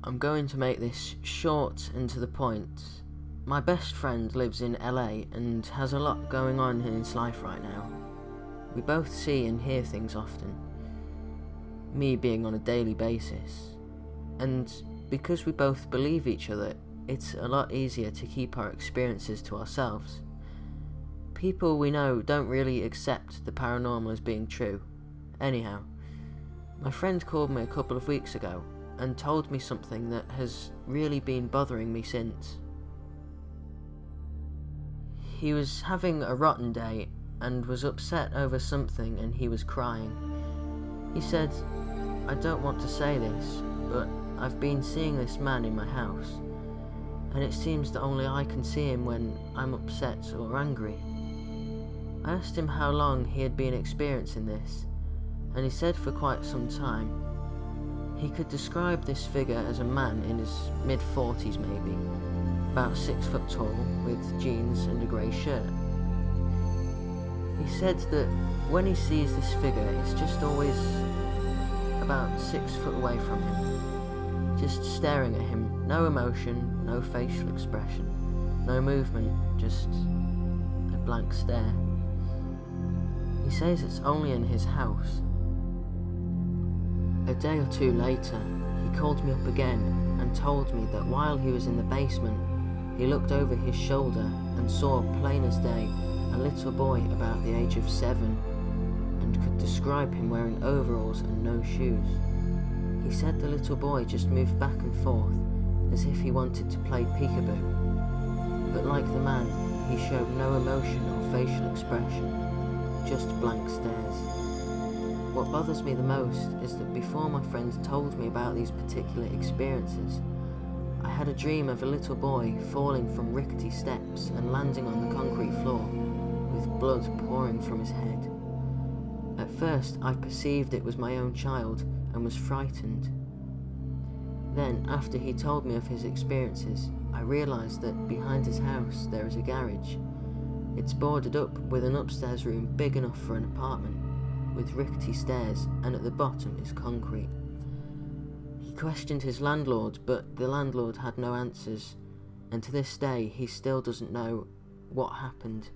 I'm going to make this short and to the point. My best friend lives in LA and has a lot going on in his life right now. We both see and hear things often, me being on a daily basis, and because we both believe each other, it's a lot easier to keep our experiences to ourselves. People we know don't really accept the paranormal as being true. Anyhow, my friend called me a couple of weeks ago and told me something that has really been bothering me since. He was having a rotten day and was upset over something, and he was crying. He said, "I don't want to say this, but I've been seeing this man in my house, and it seems that only I can see him when I'm upset or angry." I asked him how long he had been experiencing this, and he said for quite some time. He could describe this figure as a man in his mid-40s maybe, about 6 foot tall, with jeans and a grey shirt. He said that when he sees this figure, it's just always about 6 foot away from him, just staring at him, no emotion, no facial expression, no movement, just a blank stare. He says it's only in his house. A day or two later, he called me up again and told me that while he was in the basement, he looked over his shoulder and saw, plain as day, a little boy about the age of 7, and could describe him wearing overalls and no shoes. He said the little boy just moved back and forth as if he wanted to play peekaboo, but like the man, he showed no emotion or facial expression, just blank stares. What bothers me the most is that before my friend told me about these particular experiences, I had a dream of a little boy falling from rickety steps and landing on the concrete floor, with blood pouring from his head. At first, I perceived it was my own child and was frightened. Then, after he told me of his experiences, I realised that behind his house there is a garage. It's boarded up with an upstairs room big enough for an apartment, with rickety stairs, and at the bottom is concrete. He questioned his landlord, but the landlord had no answers, and to this day he still doesn't know what happened.